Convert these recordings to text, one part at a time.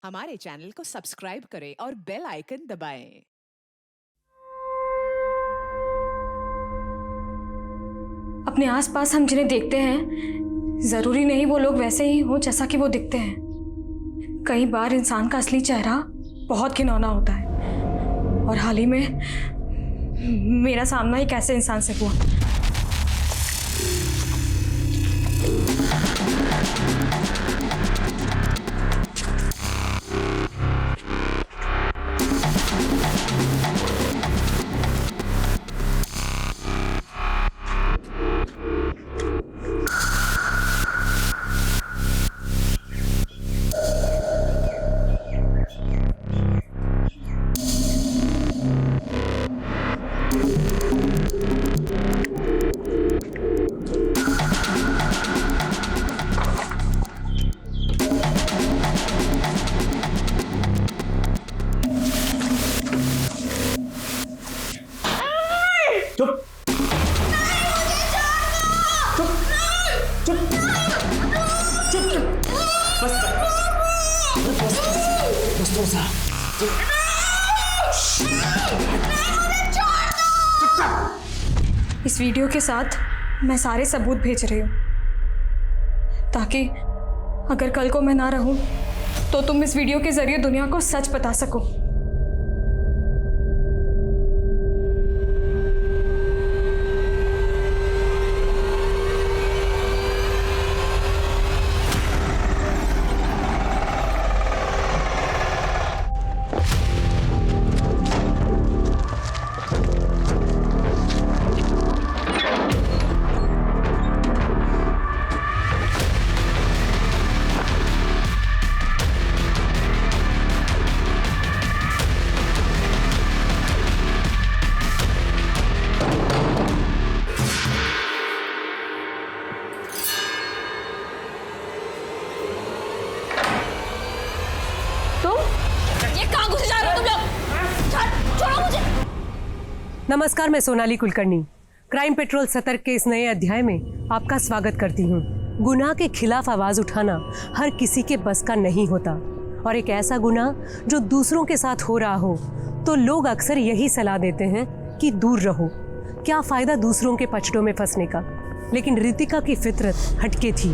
हमारे चैनल को सब्सक्राइब करें और बेल आइकन दबाएं। अपने आसपास हम जिन्हें देखते हैं जरूरी नहीं वो लोग वैसे ही हो जैसा कि वो दिखते हैं। कई बार इंसान का असली चेहरा बहुत घिनौना होता है और हाल ही में मेरा सामना एक ऐसे इंसान से हुआ। चुप चुप चुप चुप बस बस बस तो सा इस वीडियो के साथ मैं सारे सबूत भेज रही हूँ ताकि अगर कल को मैं ना रहूं तो तुम इस वीडियो के जरिए दुनिया को सच बता सको। नमस्कार, मैं सोनाली कुलकर्णी क्राइम पेट्रोल सतर्क के इस नए अध्याय में आपका स्वागत करती हूँ। गुनाह के खिलाफ आवाज उठाना हर किसी के बस का नहीं होता और एक ऐसा गुनाह जो दूसरों के साथ हो रहा हो तो लोग अक्सर यही सलाह देते हैं कि दूर रहो, क्या फायदा दूसरों के पचड़ों में फंसने का। लेकिन रितिका की फितरत हटके थी।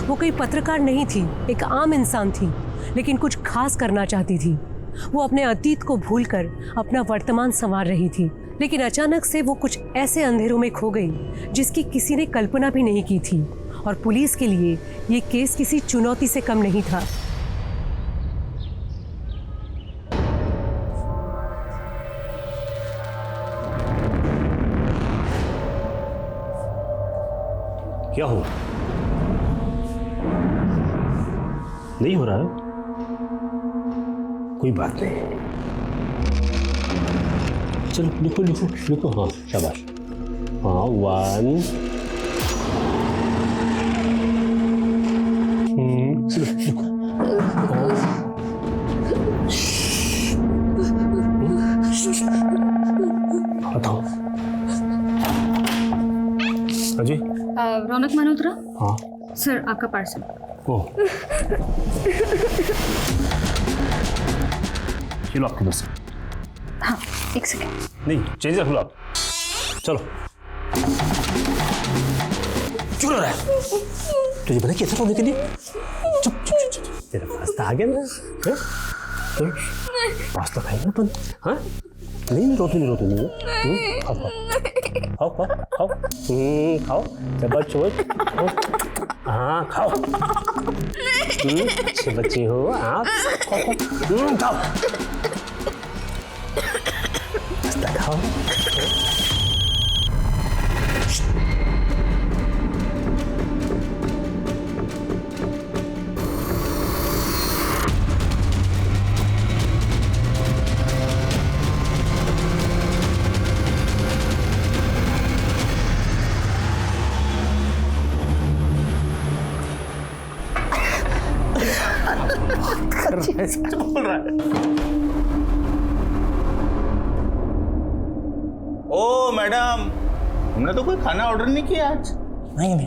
वो कोई पत्रकार नहीं थी, एक आम इंसान थी, लेकिन कुछ खास करना चाहती थी। वो अपने अतीत को भूलकर अपना वर्तमान संवार रही थी, लेकिन अचानक से वो कुछ ऐसे अंधेरों में खो गई जिसकी किसी ने कल्पना भी नहीं की थी। और पुलिस के लिए ये केस किसी चुनौती से कम नहीं था। क्या हुआ? नहीं हो रहा है? कोई बात नहीं, चलो लिखो लिखो लिखो। हाँ शाबाश, हाँ 1 चलो लिखो। बताओ अजय। रौनक मल्होत्रा। हाँ सर, आपका पार्सल। ओह चलो आपके बस। हाँ, एक सेकेंड। नहीं, चेंज रख लो आप। चलो। क्यों रहा है? तुझे बना कैसा रोने के लिए? चुप चुप चुप चुप। तेरा पास्ता आ गया ना? हाँ? पास्ता खाएगा अपन? हाँ? नहीं रोती नहीं। खाओ खाओ खाओ खाओ खाओ। जबरदस्त खाओ। हाँ खाओ। अच्छे बच्चे हो आप। खाओ। पास्ता खाओ। बोल रहा है। ओ मैडम, हमने तो कोई खाना ऑर्डर नहीं किया आज। नहीं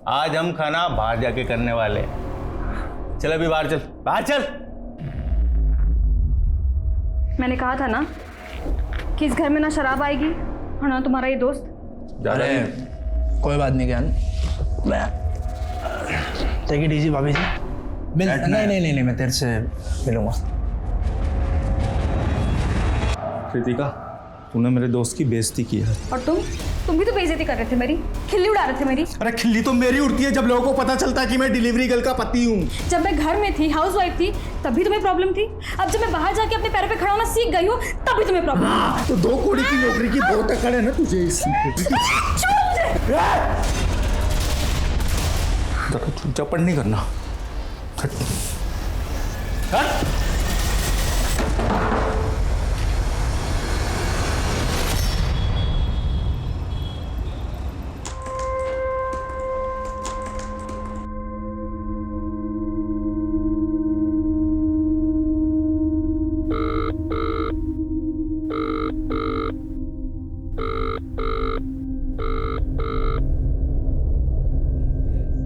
आज हम खाना बाहर जाके करने वाले हैं। चल अभी बाहर चल, बाहर चल। मैंने कहा था ना कि इस घर में ना शराब आएगी और ना तुम्हारा ये दोस्त। अरे कोई बात नहीं ज्ञान, टेक इट इजी भाभी जी। नहीं, मैं तेरे से मिलूंगा। कृतिका, तूने मेरे दोस्त की बेइज्जती की है। और तुम भी तो बेइज्जती कर रहे थे मेरी, खिल्ली उड़ा रहे थे मेरी। अरे खिल्ली तो मेरी उड़ती है जब लोगों को पता चलता है कि मैं डिलीवरी गर्ल का पति हूँ। जब मैं घर में थी, हाउसवाइफ थी, तब भी तुम्हें प्रॉब्लम थी। अब जब मैं बाहर जाके अपने पैरों पे खड़ा होना सीख गई हूँ, तब भी तुम्हें प्रॉब्लम। तो 2 कौड़ी की नौकरी की बहुत अकड़ है ना तुझे। चप्पड़ नहीं करना।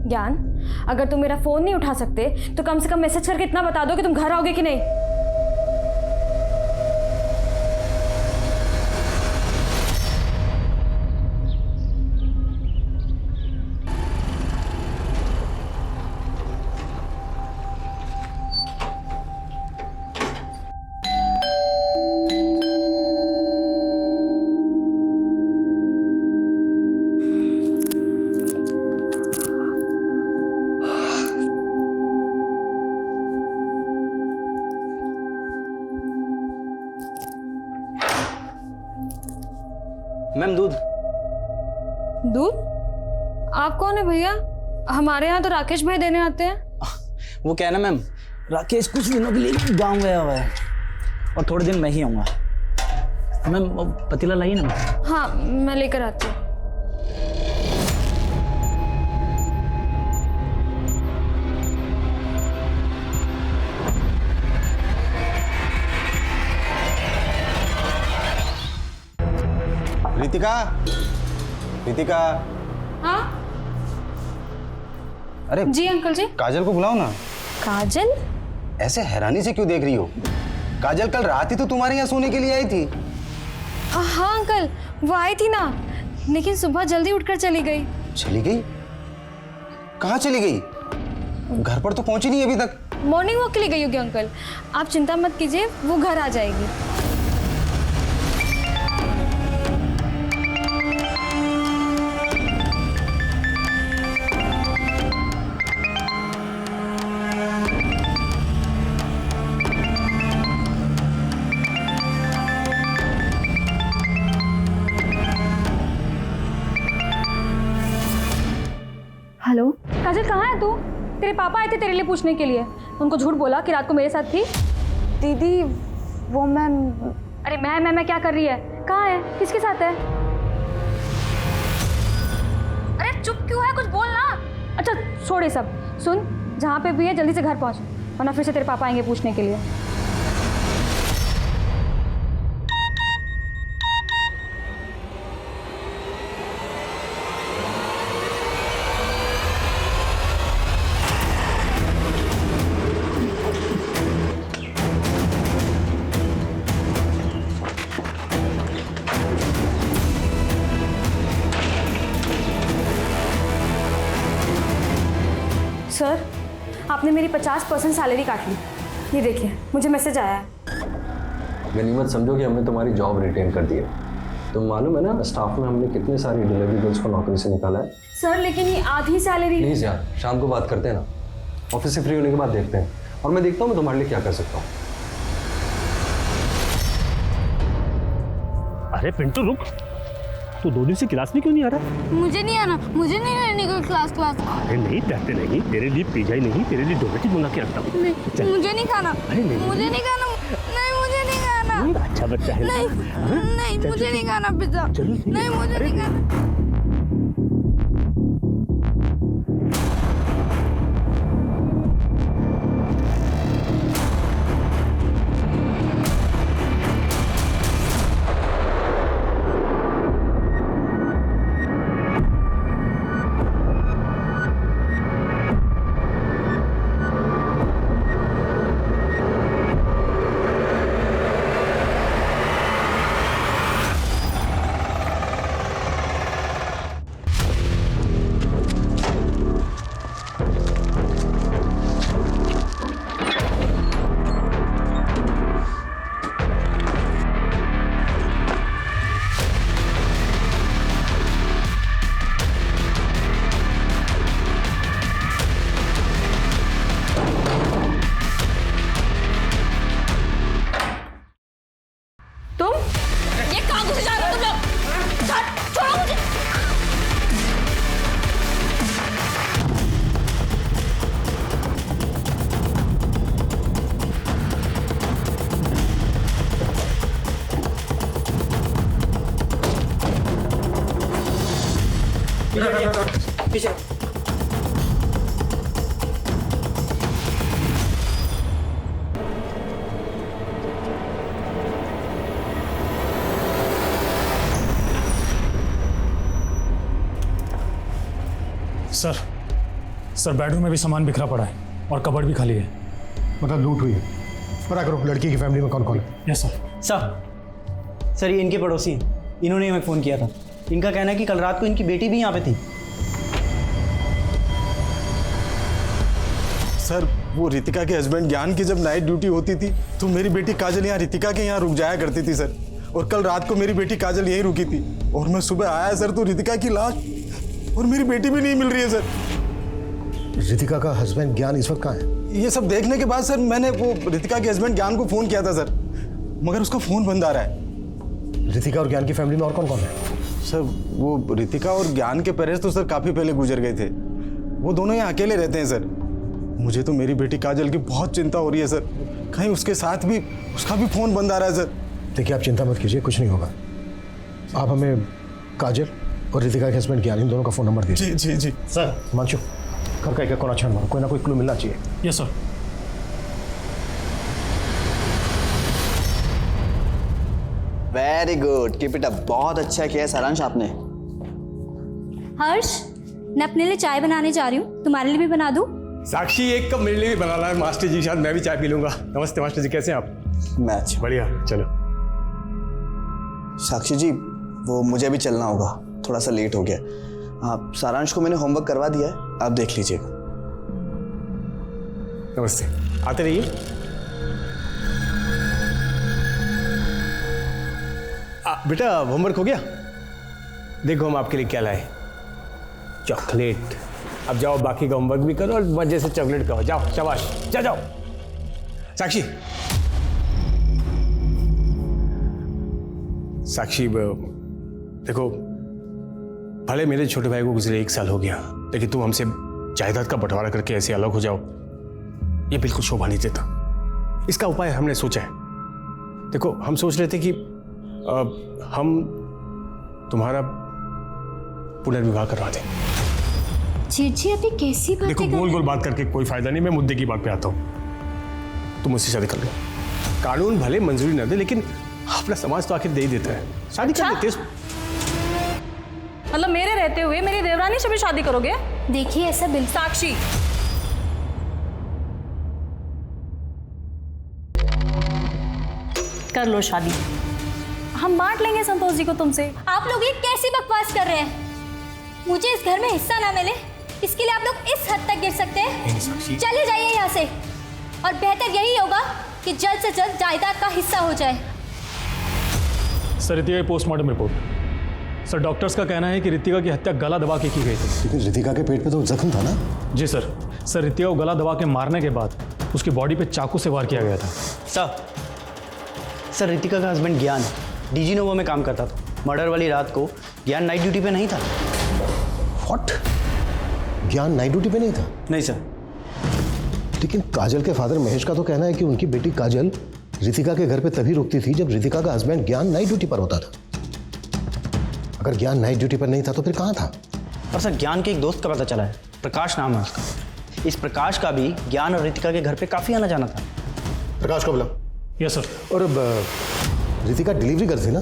ज्ञान, अगर तुम मेरा फोन नहीं उठा सकते तो कम से कम मैसेज करके इतना बता दो कि तुम घर आओगे कि नहीं। मैम दूध। दूध? आप कौन है भैया? हमारे यहाँ तो राकेश भाई देने आते हैं। वो क्या है ना मैम, राकेश कुछ दिनों के लिए गांव गया हुआ है और थोड़े दिन मैं ही आऊँगा। मैम वो पतीला लाइए ना। हाँ, मैं लेकर आती हूँ। रितिका। हाँ अरे जी अंकल जी। काजल को बुलाओ ना। काजल? ऐसे हैरानी से क्यों देख रही हो? काजल कल रात ही तो तुम्हारे यहाँ सोने के लिए आई थी। हाँ अंकल, वो आई थी ना, लेकिन सुबह जल्दी उठकर चली गई। चली गई? कहाँ चली गई? घर पर तो पहुंची नहीं अभी तक। मॉर्निंग वॉक के लिए गई होगी अंकल, आप चिंता मत कीजिए, वो घर आ जाएगी। हेलो काजल, कहाँ है तू? तेरे पापा आए थे तेरे लिए पूछने के लिए। उनको झूठ बोला कि रात को मेरे साथ थी। दीदी वो मैम। अरे मैं क्या कर रही है? कहाँ है? किसके साथ है? अरे चुप क्यों है, कुछ बोल ना। अच्छा छोड़ ये सब, सुन जहाँ पे भी है जल्दी से घर पहुँच, वरना फिर से तेरे पापा आएंगे पूछने के लिए। सर, आपने मेरी 50% सैलरी काट ली। ये देखिए, मुझे मैसेज आया है। गनीमत समझो कि हमने तुम्हारी जॉब रिटेन कर दी है। तुम मालूम है ना स्टाफ में हमने कितने सारी डिलीवरी गर्ल्स को नौकरी से निकाला है। सर लेकिन ये आधी सैलरी। प्लीज़ यार, शाम को बात करते हैं ना, ऑफिस से फ्री होने के बाद देखते हैं, और मैं देखता हूँ मैं तुम्हारे लिए क्या कर सकता हूँ। अरे पिंटू रुक, तू 2 दिन से क्लास में क्यों नहीं आ रहा? मुझे नहीं आना, मुझे नहीं रहने को क्लास। अरे नहीं डरते नहीं, तेरे लिए पिज्जा ही नहीं, तेरे लिए डोनेट मंगा के रखता हूँ। मुझे नहीं खाना। अरे नहीं, मुझे नहीं खाना। नहीं मुझे नहीं खाना। अच्छा बच्चा है। नहीं मुझे नहीं खाना पिज्जा। नहीं मुझे नहीं खाना। पीछे सर बेडरूम में भी सामान बिखरा पड़ा है और कबर्ड भी खाली है। मतलब लूट हुई है। पता करो लड़की की फैमिली में कौन कौन है। Yes sir. सर ये इनके पड़ोसी हैं, इन्होंने हमें फ़ोन किया था। इनका कहना है कि कल रात को इनकी बेटी भी यहाँ पे थी। सर वो रितिका के हस्बैंड ज्ञान की जब नाइट ड्यूटी होती थी तो मेरी बेटी काजल यहाँ रितिका के यहाँ रुक जाया करती थी सर। और कल रात को मेरी बेटी काजल यहीं रुकी थी और मैं सुबह आया सर तो रितिका की लाश और मेरी बेटी भी नहीं मिल रही है सर। रितिका का हस्बैंड ज्ञान इस वक्त कहाँ है? ये सब देखने के बाद सर मैंने वो रितिका के हस्बैंड ज्ञान को फ़ोन किया था सर, मगर उसका फ़ोन बंद आ रहा है। रितिका और ज्ञान की फैमिली में और कौन कौन है? सर वो रितिका और ज्ञान के पेरेंट्स तो सर काफ़ी पहले गुजर गए थे, वो दोनों यहाँ अकेले रहते हैं सर। मुझे तो मेरी बेटी काजल की बहुत चिंता हो रही है सर, कहीं उसके साथ भी उसका भी फ़ोन बंद आ रहा है सर। देखिए आप चिंता मत कीजिए, कुछ नहीं होगा। आप हमें काजल और रितिका के हस्बैंड ज्ञान इन दोनों का फ़ोन नंबर दीजिए। जी जी जी सर। मानशु घर का एक कोना छान मारो, कोई ना कोई क्लू मिलना चाहिए। Yes sir. Very good, keep it up. बहुत अच्छा किया सारांश आपने। हर्ष, मैं अपने लिए चाय बनाने जा रही हूँ, तुम्हारे लिए भी बना दूँ? साक्षी एक कप मेरे लिए भी बनाना है मास्टर जी, शायद मैं भी चाय पी लूंगा। नमस्ते मास्टर जी, कैसे हैं आप? मैं अच्छा। बढ़िया, चलो। साक्षी जी वो मुझे भी चलना होगा, थोड़ा सा लेट हो गया। आप सारांश को मैंने होमवर्क करवा दिया है, आप देख लीजिएगा। नमस्ते, आते रहिए। बेटा होमवर्क हो गया? देखो हम आपके लिए क्या लाए, चॉकलेट। अब जाओ बाकी का होमवर्क भी करो और मजे से चॉकलेट खाओ। जाओ, शाबाश, जाओ। साक्षी देखो, भले मेरे छोटे भाई को गुजरे 1 साल हो गया, लेकिन तुम हमसे जायदाद का बंटवारा करके ऐसे अलग हो जाओ, ये बिल्कुल शोभा नहीं देता। इसका उपाय हमने सोचा है। देखो हम सोच रहे थे कि हम तुम्हारा पुनर्विवाह करवा दें। जी अभी कैसी बात? देखो गोल गोल बात करके कोई फायदा नहीं, मैं मुद्दे की बात पे आता हूँ। तुम मुझसे शादी कर लो, कानून भले मंजूरी न दे लेकिन अपना समाज तो आखिर दे ही देता है। शादी कर लेते। मतलब मेरे रहते हुए मेरी देवरानी से भी शादी करोगे? देखिए ऐसा बिल्कुल। साक्षी, कर लो शादी, हम बांट लेंगे संतोष जी को तुमसे। आप लोग ये कैसी बकवास कर रहे हैं? मुझे इस घर में हिस्सा ना मिले इसके लिए आप लोग इस हद तक गिर सकते हैं? चले जाइए यहाँ से, और बेहतर यही होगा कि जल्द से जल्द जायदाद का हिस्सा हो जाए। सर रितिका की पोस्टमार्टम रिपोर्ट। सर डॉक्टर्स का कहना है कि रितिका की हत्या गला दबा के की गई थी। लेकिन रितिका के पेट पे तो जख्म था ना? जी सर। सर रितिका को गला दबा के मारने के बाद उसकी बॉडी पे चाकू से वार किया गया था। सर रितिका का हस्बैंड ज्ञान डीजी नोवा में काम करता था। मर्डर वाली रात को ज्ञान नाइट ड्यूटी पे नहीं था। व्हाट? ज्ञान नाइट ड्यूटी पे नहीं था? नहीं सर। लेकिन काजल के फादर महेश का तो कहना है कि उनकी बेटी काजल रितिका के घर पे तभी रुकती थी जब रितिका का हस्बैंड ज्ञान नाइट ड्यूटी पर होता था। अगर ज्ञान नाइट ड्यूटी पर नहीं था तो फिर कहाँ था? और सर ज्ञान के एक दोस्त का पता चला है, प्रकाश नाम है उसका। इस प्रकाश का भी ज्ञान और रितिका के घर पे काफी आना जाना था। प्रकाश को बुलाओ। Yes sir. और रितिका डिलीवरी करती ना?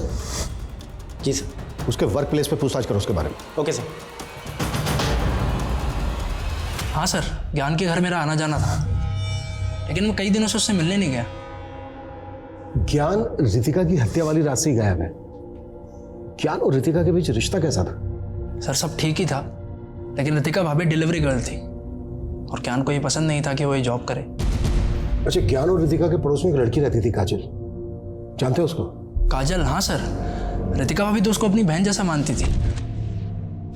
जी सर। उसके वर्क प्लेस पे पूछताछ करो उसके बारे में। Okay sir. हाँ सर, ज्ञान के घर मेरा आना जाना था, लेकिन मैं कई दिनों से उससे मिलने नहीं गया। ज्ञान रितिका की हत्या वाली रात से ही गायब है। ज्ञान और रितिका के बीच रिश्ता कैसा था? सर सब ठीक ही था, लेकिन रितिका भाभी डिलीवरी गर्ल थी और ज्ञान को ये पसंद नहीं था कि वो ये जॉब करे। अच्छा, ज्ञान और रितिका के पड़ोस में एक लड़की रहती थी काजल, जानते हो उसको? काजल? हाँ सर, रितिका भाभी तो उसको अपनी बहन जैसा मानती थी।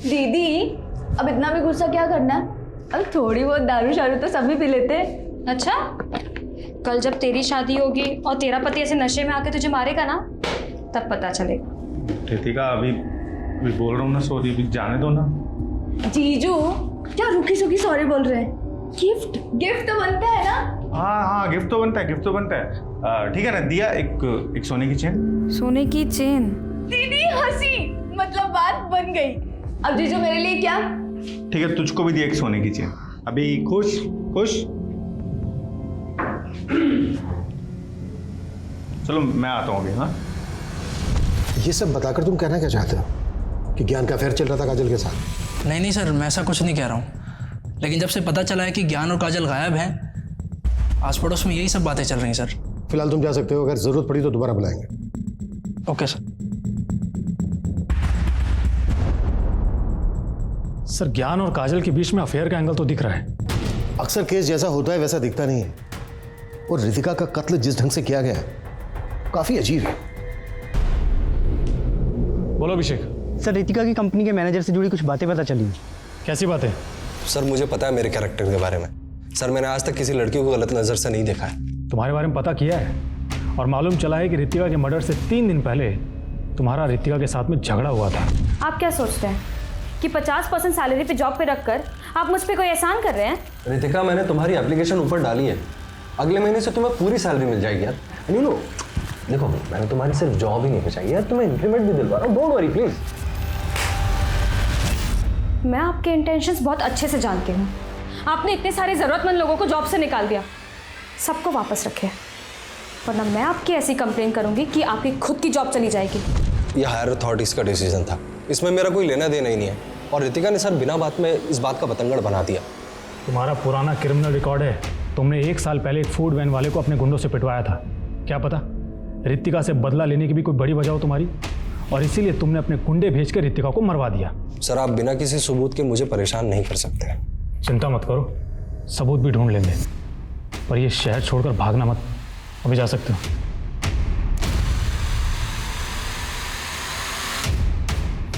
दीदी अब इतना भी गुस्सा क्या करना है? अब थोड़ी बहुत दारू शारू तो सभी पी लेते हैं। अच्छा, कल जब तेरी शादी होगी और तेरा पति ऐसे नशे में आके तुझे मारेगा ना, तब पता चलेगा। रितिका अभी बोल रहा हूँ ना, सॉरी, अभी जाने दो ना। जीजू क्या रुकी सुखी सॉरी बोल रहे हैं? गिफ्ट तो बनता है ना? हाँ गिफ्ट तो बनता है। ठीक है ना, दिया एक सोने की चेन। सोने की चेन? दीदी हंसी, मतलब बात बन गई। अब जीजू मेरे लिए क्या? ठीक है, तुझको भी दी एक सोने की चेन। अभी खुश खुश। चलो मैं आता हूँ अभी। हाँ, ये सब बताकर तुम कहना क्या चाहते हो कि ज्ञान का अफेयर चल रहा था काजल के साथ? नहीं नहीं सर, मैं ऐसा कुछ नहीं कह रहा हूँ, लेकिन जब से पता चला है कि ज्ञान और काजल गायब हैं, आस पड़ोस में यही सब बातें चल रही हैं सर। फिलहाल तुम जा सकते हो, अगर जरूरत पड़ी तो दोबारा बुलाएंगे। Okay sir. सर ज्ञान और काजल के बीच में अफेयर का एंगल तो दिख रहा है। अक्सर केस जैसा होता है वैसा दिखता नहीं है, और रितिका का कत्ल जिस ढंग से किया गया है काफी अजीब है। बोलो अभिषेक। सर रितिका की कंपनी के मैनेजर से जुड़ी कुछ बातें पता चली। कैसी बातें? सर मुझे पता है मेरे कैरेक्टर के बारे में। सर मैंने आज तक किसी लड़की को गलत नजर से नहीं देखा है। तुम्हारे बारे में पता किया है और मालूम चला है कि रितिका के मर्डर से 3 दिन पहले तुम्हारा रितिका के साथ में झगड़ा हुआ था। आप क्या सोचते हैं कि 50% सैलरी पे जॉब पे रखकर आप मुझ पे कोई एहसान कर रहे हैं? रितिका, मैंने तुम्हारी एप्लीकेशन ऊपर डाली है, अगले महीने से तुम्हें पूरी सैलरी मिल जाएगी यार। यू नो, देखो मैंने तुम्हारी सिर्फ जॉब ही नहीं बचाई यार, तुम्हें इंक्रीमेंट भी दिलवा रहा हूँ, डोंट वरी प्लीज। मैं आपके इंटेंशंस बहुत अच्छे से जानती हूँ। आपने इतने सारे ज़रूरतमंद लोगों को जॉब से निकाल दिया, सबको वापस रखे, वरना मैं आपकी ऐसी कंप्लेन करूंगी कि आपकी खुद की जॉब चली जाएगी। ये हायर अथॉरिटीज़ का डिसीजन था, इसमें मेरा कोई लेना देना ही नहीं है। और रितिका ने सर बिना बात में इस बात का बतंगड़ बना दिया। तुम्हारा पुराना क्रिमिनल रिकॉर्ड है। तुमने 1 साल पहले एक फूड वैन वाले को अपने गुंडों से पिटवाया था। क्या पता रितिका से बदला लेने की भी कोई बड़ी वजह हो तुम्हारी, और इसीलिए तुमने अपने गुंडे भेजकर रितिका को मरवा दिया। सर आप बिना किसी सबूत के मुझे परेशान नहीं कर सकते। चिंता मत करो, सबूत भी ढूंढ लेंगे, पर ये शहर छोड़कर भागना मत। अभी जा सकते हो।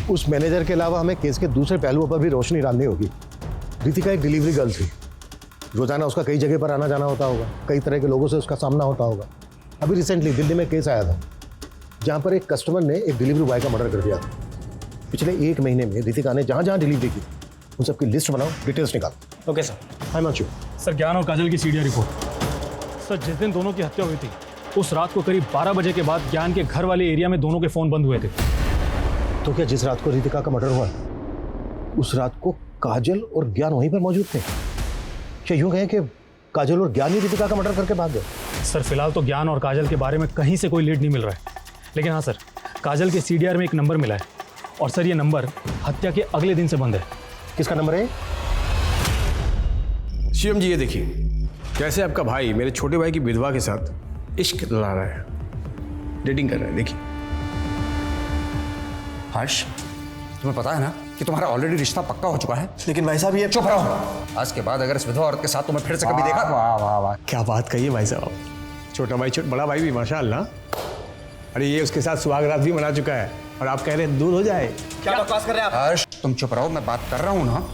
उस मैनेजर के अलावा हमें केस के दूसरे पहलुओं पर भी रोशनी डालनी होगी। रितिका एक डिलीवरी गर्ल थी, रोजाना उसका कई जगह पर आना जाना होता होगा, कई तरह के लोगों से उसका सामना होता होगा। अभी रिसेंटली दिल्ली में केस आया था जहां पर एक कस्टमर ने एक डिलीवरी बॉय का मर्डर कर दिया था। पिछले 1 महीने में रितिका ने जहां जहां डिलीवरी की उन सबकी लिस्ट बनाओ, डिटेल्स निकालो। Okay sir. Hi Manshu. Sir Gyan और काजल की सीडिया रिपोर्ट। सर जिस दिन दोनों की हत्या हुई थी उस रात को करीब 12 बजे के बाद ज्ञान के घर वाले एरिया में दोनों के फोन बंद हुए थे। तो क्या जिस रात को रितिका का मर्डर हुआ उस रात को काजल और ज्ञान वहीं पर मौजूद थे? क्या यूं कहें कि काजल और ज्ञान ही रितिका का मर्डर करके भाग गए? सर फिलहाल तो ज्ञान और काजल के बारे में कहीं से कोई लीड नहीं मिल रहा है, लेकिन हाँ सर, काजल के सीडीआर में एक नंबर मिला है, और सर ये नंबर हत्या के अगले दिन से बंद है। किसका नंबर है? शिवम जी ये देखिए, कैसे आपका भाई मेरे छोटे भाई की विधवा के साथ इश्क लड़ा रहा है, डेटिंग कर रहा है। देखिए हर्ष, तुम्हें पता है ना कि तुम्हारा ऑलरेडी रिश्ता पक्का हो चुका है। लेकिन भाई साहब ये चुप रहो। आज के बाद अगर इस विधवा औरत के साथ तुम्हें फिर से कभी देखा। वाह वाह वाह, क्या बात कही है भाई साहब। छोटा भाई बड़ा भाई भी माशाअल्लाह। अरे ये उसके साथ सुहाग रात भी मना चुका है और आप कह रहे हैं दूर हो जाए। क्या बकवास कर रहे हैं आप? हर्ष तुम चुप रहो, मैं बात कर रहा हूँ ना।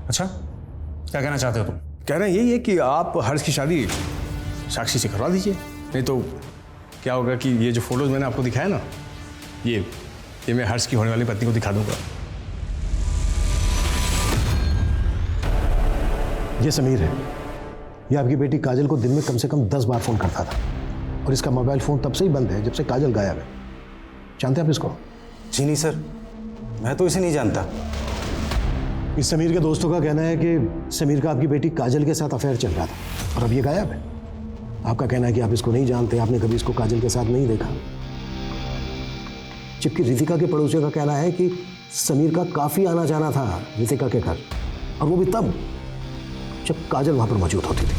अच्छा क्या कहना चाहते हो तुम? कह रहे हैं यही है कि आप हर्ष की शादी साक्षी से करवा दीजिए, नहीं तो क्या होगा कि ये जो फोटोज मैंने आपको दिखाया ना, ये मैं हर्ष की होने वाली पत्नी को दिखा दूंगा। ये समीर है, ये आपकी बेटी काजल को दिन में कम से कम 10 बार फोन करता था, और इसका मोबाइल फोन तब से ही बंद है जब से काजल गायब है। जानते हैं आप इसको? जी नहीं सर, मैं तो इसे नहीं जानता। इस समीर के दोस्तों का कहना है कि समीर का आपकी बेटी काजल के साथ अफेयर चल रहा था और अब ये गायब है। आपका कहना है कि आप इसको नहीं जानते, आपने कभी इसको काजल के साथ नहीं देखा, जबकि रितिका के पड़ोसियों का कहना है कि समीर का काफी आना जाना था रितिका के घर, और वो भी तब जब काजल वहां पर मौजूद होती थी।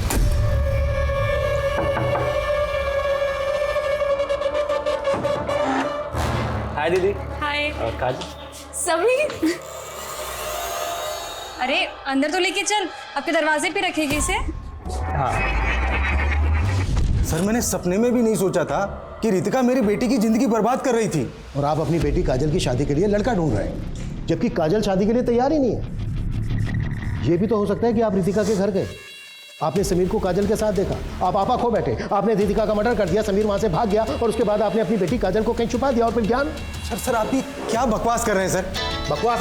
हाय दीदी। हाय। काजल। समीर, अरे अंदर तो लेके चल, आपके दरवाजे पे रखेगी इसे। हाँ सर, मैंने सपने में भी नहीं सोचा था कि रितिका मेरी बेटी की जिंदगी बर्बाद कर रही थी। और आप अपनी बेटी काजल की शादी के लिए लड़का ढूंढ रहे हैं, जबकि काजल शादी के लिए तैयार ही नहीं है। ये भी तो हो सकता है कि आप रितिका के घर गए, आपने समीर को काजल के साथ देखा, आप आपा खो बैठे, आपने रितिका का मर्डर कर दिया, समीर वहां से भाग गया, और उसके बाद आपने अपनी बेटी काजल को कहीं छुपा दिया, और फिर ज्ञान। सर आप ये क्या बकवास कर रहे हैं सर? बकवास?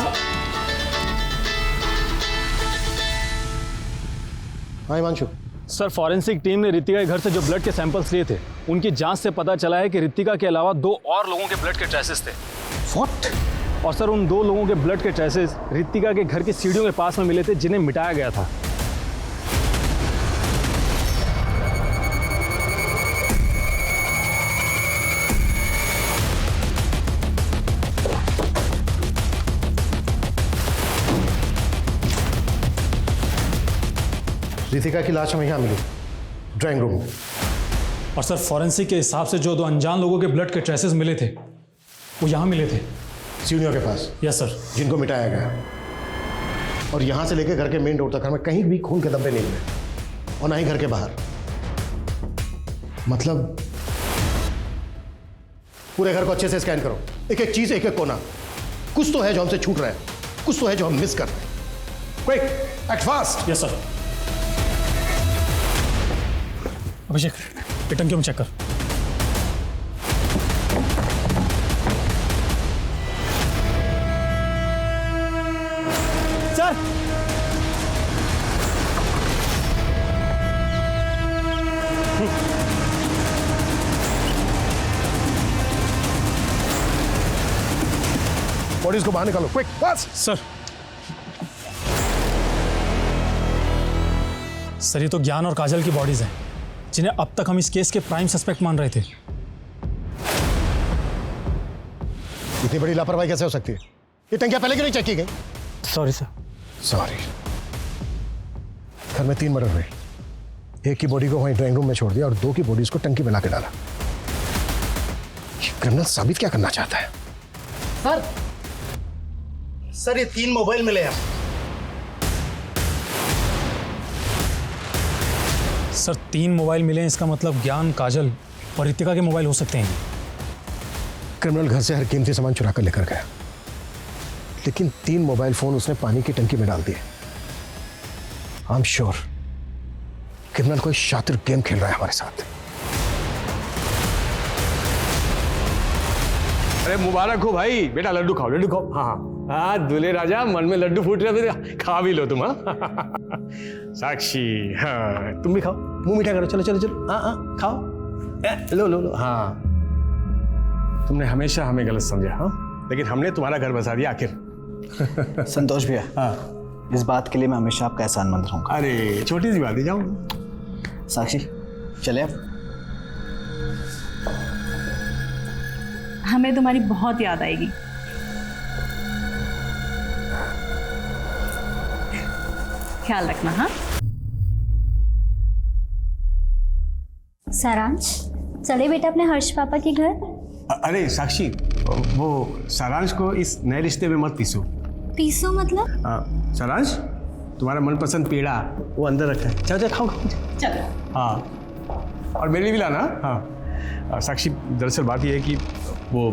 हाँ हिमांशु। सर फॉरेंसिक टीम ने रितिका के घर से जो ब्लड के सैंपल्स लिए थे, उनकी जांच से पता चला है कि रितिका के अलावा 2 और लोगों के ब्लड के ट्रेसेस थे। व्हाट? और सर उन 2 लोगों के ब्लड के ट्रेसेस रितिका के घर की सीढ़ियों के पास में मिले थे जिन्हें मिटाया गया था। रितिका की लाश हमें यहाँ मिली, ड्राइंग रूम में। और सर फॉरेंसिक के हिसाब से जो 2 अनजान लोगों के ब्लड के ट्रेसेस मिले थे वो यहाँ मिले थे, सीढ़ियों के पास। Yes sir. जिनको मिटाया गया, और यहाँ से लेकर घर के मेन डोर तक हमें कहीं भी खून के धब्बे नहीं मिले, और ना ही घर के बाहर। मतलब पूरे घर को अच्छे से स्कैन करो, एक एक चीज, एक एक कोना। कुछ तो है जो हमसे छूट रहा है, कुछ तो है जो हम मिस कर रहे हैं। Quick, act fast. Yes sir. Abhishek, ये टंकी में चेक कर। सर बॉडीज को बाहर निकालो, क्विक, फास्ट। सर ये तो ज्ञान और काजल की बॉडीज हैं जिन्हें अब तक हम इस केस के प्राइम सस्पेक्ट मान रहे थे। इतनी बड़ी लापरवाही कैसे हो सकती है? ये टंकियां पहले क्यों नहीं चेक की गई? Sorry sir. सॉरी। घर में 3 मर्डर हुए, एक की बॉडी को वहीं ड्राइंग रूम में छोड़ दिया और 2 की बॉडीज को टंकी में ला के डाला। ये क्रिमिनल साबित क्या करना चाहता है? सर ये 3 मोबाइल मिले हैं। सर 3 मोबाइल मिले हैं, इसका मतलब ज्ञान, काजल और रितिका के मोबाइल हो सकते हैं। क्रिमिनल घर से हर कीमती सामान चुरा कर लेकर गया, लेकिन 3 मोबाइल फोन उसने पानी की टंकी में डाल दिए। आई एम श्योर क्रिमिनल कोई शातिर गेम खेल रहा है हमारे साथ। अरे मुबारक हो भाई, बेटा लड्डू खाओ, लड्डू खाओ। हाँ हाँ, दूल्हे राजा, मन में लड्डू फूट रहे थे, खा भी लो तुम। हाँ साक्षी, हाँ तुम भी खाओ, मुंह मीठा करो। चलो चलो चलो, हाँ हाँ खाओ, लो लो लो। हाँ तुमने हमेशा हमें गलत समझा, हाँ, लेकिन हमने तुम्हारा घर बसा दिया आखिर। संतोष भैया, हाँ इस बात के लिए मैं हमेशा आपका एहसानमंद रहूंगा। अरे छोटी सी बात है, जाओ। साक्षी चले अब। हमें तुम्हारी बहुत याद आएगी। ख्याल रखना। हाँ सारांश, चले बेटा अपने हर्ष पापा के घर। अरे साक्षी, वो सारांश को इस नए रिश्ते में मत पीसो। पीसो मतलब? सारांश, तुम्हारा मनपसंद पेड़ा वो अंदर रखा है, चलो चलो खाओ खाओ। चलो। हाँ और मेरे लिए भी लाना। हाँ साक्षी, दरअसल बात ये है कि वो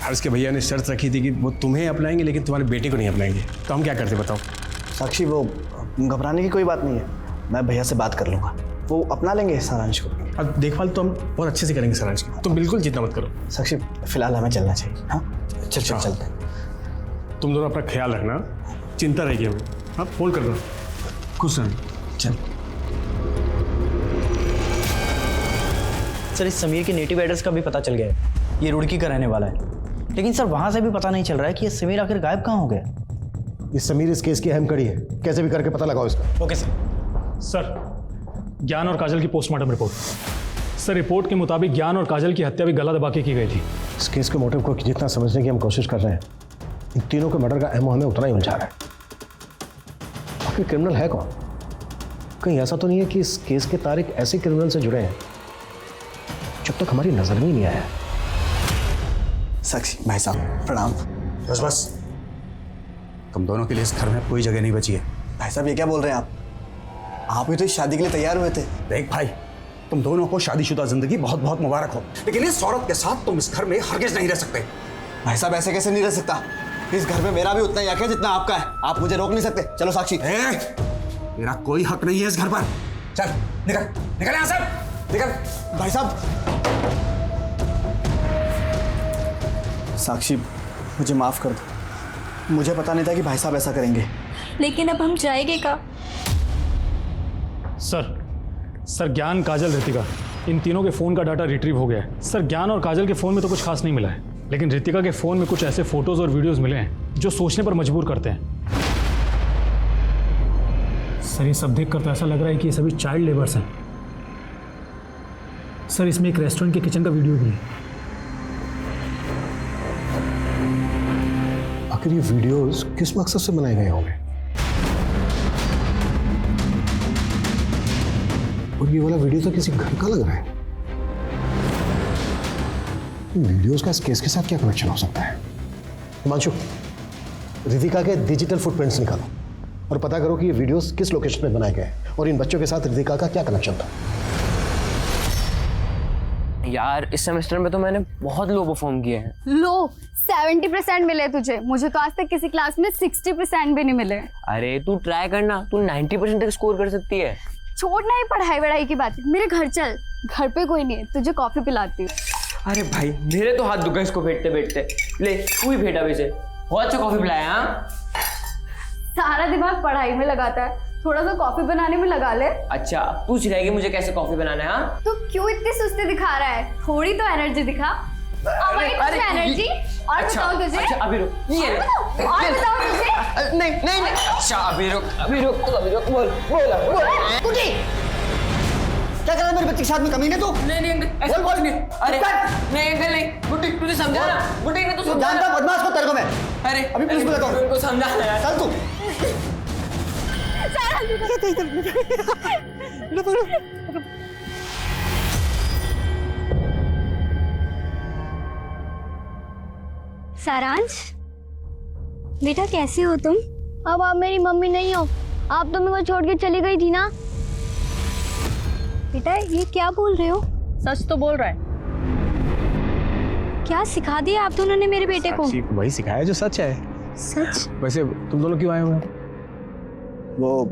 हर्ष के भैया ने शर्त रखी थी कि वो तुम्हें अपनाएंगे लेकिन तुम्हारे बेटे को नहीं अपनाएंगे, तो हम क्या करते बताओ? साक्षी वो घबराने की कोई बात नहीं है, मैं भैया से बात कर लूँगा, वो अपना लेंगे सारांश को। अब देखभाल तो हम बहुत अच्छे से करेंगे सारांश की, तुम बिल्कुल चिंता मत करो। साक्षी फिलहाल हमें चलना चाहिए। हाँ चल चल चलते हैं। तुम दोनों अपना ख्याल रखना, चिंता रहेगी हमें। हाँ फोन कर दो, खुश रहना। चल। सर इस समीर के नेटिव एड्रेस का भी पता चल गया है, ये रुड़की का रहने वाला है, लेकिन सर वहाँ से भी पता नहीं चल रहा है कि ये समीर आखिर गायब कहाँ हो गया। ये समीर इस केस की अहम कड़ी है, कैसे भी करके पता लगाओ इसका। Okay sir. ज्ञान और काजल की पोस्टमार्टम रिपोर्ट। सर रिपोर्ट के मुताबिक ज्ञान और काजल की हत्या भी गला दबा के की गई थी। इस केस के मोटिव को जितना समझने की हम कोशिश कर रहे हैं, इन तीनों के मर्डर का अहम हमें उतना ही उलझा रहा है। आखिर क्रिमिनल है कौन? कहीं ऐसा तो नहीं है कि इस केस के तारीख ऐसे क्रिमिनल से जुड़े हैं जब तक हमारी नजर में ही नहीं आया। साक्षी भाई साहब प्रणाम। बस बस, तुम दोनों के लिए इस घर में कोई जगह नहीं बची है। भाई साहब ये क्या बोल रहे हैं आप भी तो इस शादी के लिए तैयार हुए थे। देख भाई, तुम दोनों को शादीशुदा जिंदगी बहुत बहुत मुबारक हो, लेकिन इस औरत के साथ तुम इस घर में हरगिज नहीं रह सकते। भाई साहब ऐसे कैसे नहीं रह सकता, इस घर में मेरा भी उतना ही हक है जितना आपका है, आप मुझे रोक नहीं सकते। चलो साक्षी। मेरा कोई हक नहीं है इस घर पर। चल निकल निकल यहाँ से, निकल। भाई साहब। साक्षी मुझे माफ कर दो, मुझे पता नहीं था कि भाई साहब ऐसा करेंगे। लेकिन अब हम जाएंगे कहाँ? सर ज्ञान, काजल, रितिका, इन तीनों के फोन का डाटा रिट्रीव हो गया है। सर ज्ञान और काजल के फोन में तो कुछ खास नहीं मिला है। लेकिन रितिका के फ़ोन में कुछ ऐसे फोटोज़ और वीडियोज़ मिले हैं जो सोचने पर मजबूर करते हैं। सर ये सब देखकर तो ऐसा लग रहा है कि ये सभी चाइल्ड लेबर्स हैं। सर इसमें एक रेस्टोरेंट के किचन का वीडियो भी है। आखिर ये वीडियोस किस मकसद से बनाए गए होंगे? और ये वाला वीडियो तो किसी घर का लग रहा है। वीडियोस का इस केस के साथ क्या कनेक्शन हो सकता है? हिमांशु, रितिका के डिजिटल फुटप्रिंट्स निकालो और पता करो कि ये वीडियोस किस लोकेशन में बनाए गए हैं और इन बच्चों के साथ रितिका का क्या कनेक्शन था। यार इस सेमेस्टर में तो मैंने बहुत लो परफॉर्म किए हैं। लो 70% मिले तुझे, मुझे तो आज तक किसी क्लास में 60% भी नहीं मिले। अरे तू ट्राई करना, तू 90% तक स्कोर कर सकती है। छोड़ना ही पढ़ाई वढ़ाई की बात, मेरे घर चल, घर पे कोई नहीं है, तुझे कॉफी पिलाती हूँ। अरे भाई मेरे तो हाथ दुखा इसको बैठते बैठते। ले तू ही भेटा वैसे, बहुत अच्छा कॉफी पिलाया। हाँ सारा दिमाग पढ़ाई में लगाता है, थोड़ा सा कॉफी बनाने में लगा ले। अच्छा तू सिखाएगी मुझे कैसे कॉफी बनाना है? हाँ तू क्यों इतनी सुस्ती दिखा रहा है? थोड़ी तो एनर्जी दिखा। एनर्जी और बताओ तुझे। अच्छा अभी रुक, ये ले। और बताओ तुझे। नहीं नहीं नहीं, अच्छा अभी रुक बोल कुटी क्या कर रहा है मेरे बच्चे के साथ में? कमीने तू? नहीं अंकल, बोल नहीं। अरे नहीं अंकल नहीं, बुड्ढी तुझे समझा ना, बुड्ढी ने तो समझा। जानता बदमाश को तेरे को मैं। अरे अभी पुलिस बुलाता हूँ। उनको समझा यार। चल तू। सारांश बेटा कैसे हो तुम? अब आप मेरी मम्मी नहीं हो, आप तो मेरे को छोड़ के चली गई थी ना। बेटा ये क्या बोल रहे हो? सच तो बोल रहा है। क्या सिखा दिया आप दोनों ने मेरे बेटे को? वही सिखाया जो सच है। सच? वैसे तुम दोनों क्यों आए हुए? वो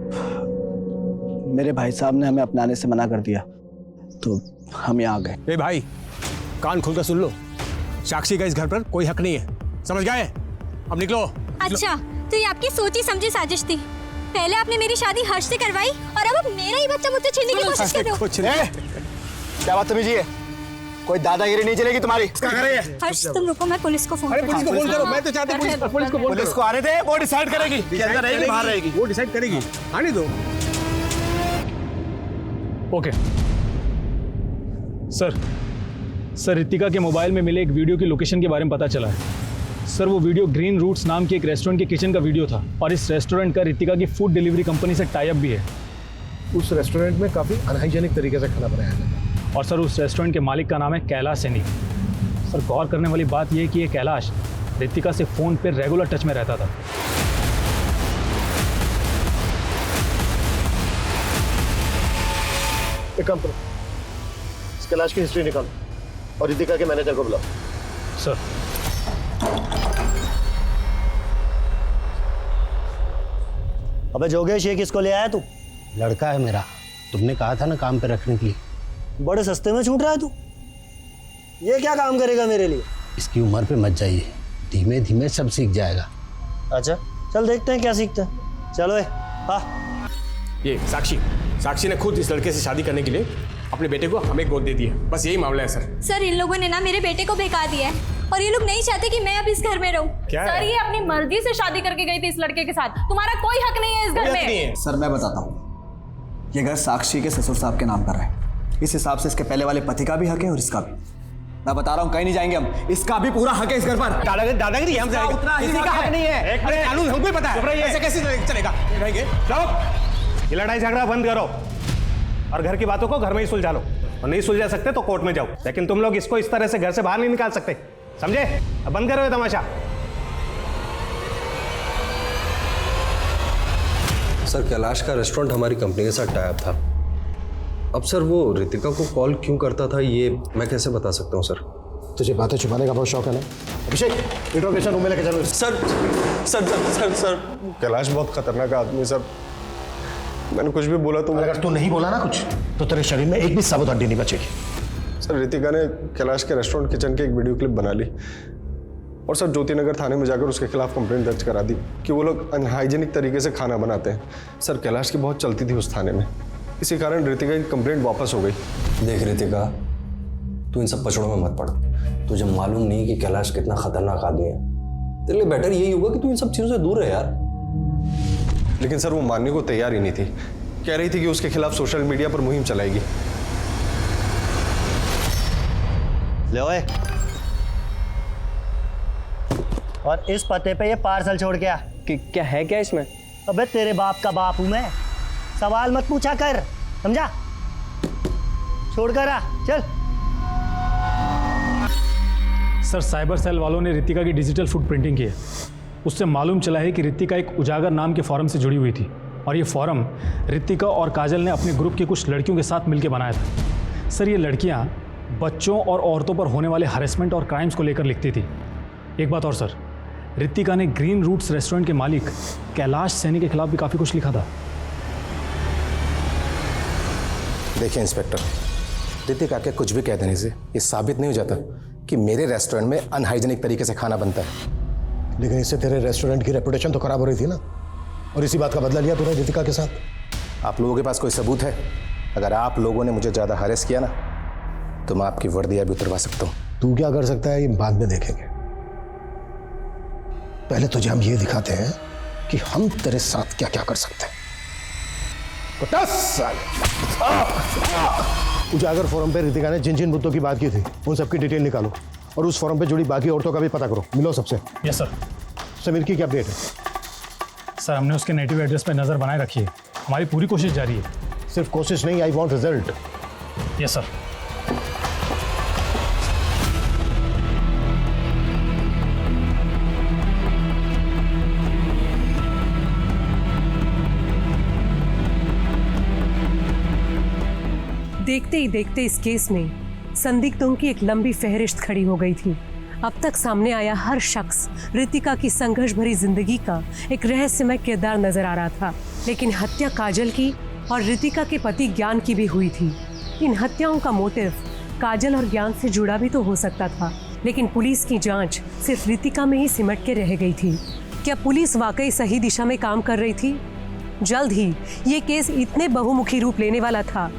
मेरे भाई साहब ने हमें अपनाने से मना कर दिया तो हम यहाँ आ गए। ए भाई कान खोलकर सुन लो, साक्षी का इस घर पर कोई हक नहीं है, समझ गए? अब निकलो। अच्छा तो ये आपकी सोची समझी साजिश थी। पहले आपने मेरी शादी हर्ष से करवाई और अब आप मेरा ही बच्चा मुझसे छीनने की कोशिश कर रहे हो। कुछ नहीं। क्या बदतमीजी है? कोई दादागिरी नहीं चलेगी तुम्हारी। क्या कर रही है? हर्ष तुम रुको, मैं पुलिस को फोन अरे पुलिस को फोन करो, मैं तो चाहता हूं पुलिस को फोन करो। पुलिस को आने दे, वो डिसाइड करेगी कि अंदर रहेगी बाहर रहेगी। वो डिसाइड करेगी, आने दो। ओके सर रितिका के मोबाइल में मिले एक वीडियो की लोकेशन के बारे में पता चला है। सर वो वीडियो ग्रीन रूट्स नाम के एक रेस्टोरेंट के किचन का वीडियो था और इस रेस्टोरेंट का रितिका की फूड डिलीवरी कंपनी से टाई अप भी है। उस रेस्टोरेंट में काफी अनहाइजेनिक तरीके से खाना बनाया जाता है। और सर उस रेस्टोरेंट के मालिक का नाम है कैलाश सैनी। सर गौर करने वाली बात यह है कि ये कैलाश रितिका से फ़ोन पे रेगुलर टच में रहता था। एक काम करो, इस कैलाश की हिस्ट्री निकालो और रितिका के मैनेजर को बुलाओ। सर अबे जोगेश ये किसको ले आया तू? लड़का है मेरा, तुमने कहा था ना काम पे रखने के लिए। बड़े सस्ते में छूट रहा है तू। ये क्या काम करेगा मेरे लिए? इसकी उम्र पे मत जाइए, धीमे धीमे सब सीख जाएगा। अच्छा चल देखते हैं क्या सीखता है। चलो हाँ। ये साक्षी ने खुद इस लड़के से शादी करने के लिए अपने बेटे को हमें गोद दे दी है। बस यही मामला है सर। सर इन लोगों ने ना मेरे बेटे को बहका दिया है और ये लोग नहीं चाहते कि मैं अब इस घर में रहूं। सर ये अपनी मर्जी से शादी करके गई थी इस लड़के के साथ, तुम्हारा कोई हक नहीं है इस घर में। सर मैं बताता हूँ, ये घर साक्षी के ससुर साहब के नाम पर है। इस हिसाब से इसके पहले वाले पति का भी हक है और इसका भी। मैं बता रहा हूँ कहीं नहीं जाएंगे हम, इसका भी पूरा हक है इस घर पर। दादागिरी हम उतना किसी का हक नहीं है। कानून हमको ही पता है, ऐसे कैसे चलेगा? रहेंगे ये लड़ाई झगड़ा बंद करो और घर की बातों को घर में ही सुलझा लो। और नहीं सुलझा सकते तो कोर्ट में जाओ, लेकिन तुम लोग इसको इस तरह से घर से बाहर नहीं निकाल सकते, समझे? अब बंद करो ये तमाशा। सर कैलाश का रेस्टोरेंट हमारी कंपनी के साथ टाई अप था। अब सर वो रितिका को कॉल क्यों करता था ये मैं कैसे बता सकता हूँ सर? तुझे बातें छुपाने का बहुत शौक है ना? अभिषेक इंट्रोगेशन रूम में लेके चलो। Sir sir sir sir Kailash बहुत खतरनाक आदमी है सर, मैंने कुछ भी बोला तो अगर तू नहीं बोला ना कुछ तो तेरे शरीर में एक भी साबुत हड्डी नहीं बचेगी। सर रितिका ने कैलाश के रेस्टोरेंट किचन की एक वीडियो क्लिप बना ली और सर ज्योतिनगर थाने में जाकर उसके खिलाफ कंप्लेंट दर्ज करा दी कि वो लोग अनहाइजीनिक तरीके से खाना बनाते हैं। सर कैलाश की बहुत चलती थी उस थाने में, इसी कारण रितिका की कंप्लेंट वापस हो गई। देख रितिका, तू इन सब पचड़ों में मत पड़। तुझे मालूम नहीं कि कैलाश कितना खतरनाक आदमी है। तेरे लिए बेटर यही होगा कि तू इन सब चीजों से दूर रहे यार। लेकिन सर वो मानने को तैयार ही नहीं थी। कह रही थी कि उसके खिलाफ सोशल मीडिया पर मुहिम चलाएगी। ले ओए, और इस पते पे ये पार्सल छोड़ के आ। क्या है क्या इसमें? अबे तेरे बाप का बाप हूं मैं, सवाल मत पूछा कर, समझा? छोड़ कर आ, चल। सर साइबर सेल वालों ने रितिका की डिजिटल फुट प्रिंटिंग की है। उससे मालूम चला है कि रितिका एक उजागर नाम के फॉरम से जुड़ी हुई थी और ये फॉरम रितिका और काजल ने अपने ग्रुप की कुछ लड़कियों के साथ मिलकर बनाया था। सर ये लड़कियां बच्चों और औरतों पर होने वाले हरेसमेंट और क्राइम्स को लेकर लिखती थी। एक बात और सर, रितिका ने ग्रीन रूट्स रेस्टोरेंट के मालिक कैलाश सैनी के खिलाफ भी काफ़ी कुछ लिखा था। देखिए इंस्पेक्टर, रितिका के कुछ भी कह देने से ये साबित नहीं हो जाता कि मेरे रेस्टोरेंट में अनहाइजीनिक तरीके से खाना बनता है। लेकिन इससे तेरे रेस्टोरेंट की रेपुटेशन तो खराब हो रही थी ना, और इसी बात का बदला लिया तूने रितिका के साथ। आप लोगों के पास कोई सबूत है? अगर आप लोगों ने मुझे ज़्यादा हरेस किया ना तो मैं आपकी वर्दियाँ भी उतरवा सकता हूँ। तू क्या कर सकता है ये बाद में देखेंगे। पहले तुझे हम ये दिखाते हैं कि हम तेरे साथ क्या क्या कर सकते हैं। उजागर फोरम पे रितिका ने जिन जिन मुद्दों की बात की थी उन सबकी डिटेल निकालो और उस फोरम पे जुड़ी बाकी औरतों का भी पता करो। मिलो सबसे। Yes sir. समीर की क्या अपडेट है? सर हमने उसके नेटिव एड्रेस पर नज़र बनाए रखी है। हमारी पूरी कोशिश जारी है। सिर्फ कोशिश नहीं, I want result. Yes sir. देखते ही देखते इस केस में संदिग्धों की एक लंबी फहरिस्त खड़ी हो गई थी। अब तक सामने आया हर शख्स रितिका की संघर्ष भरी जिंदगी का एक रहस्यमय किरदार नजर आ रहा था। लेकिन हत्या काजल की और रितिका के पति ज्ञान की भी हुई थी। इन हत्याओं का मोटिव काजल और ज्ञान से जुड़ा भी तो हो सकता था, लेकिन पुलिस की जांच सिर्फ रितिका में ही सिमट के रह गई थी। क्या पुलिस वाकई सही दिशा में काम कर रही थी? जल्द ही ये केस इतने बहुमुखी रूप लेने वाला था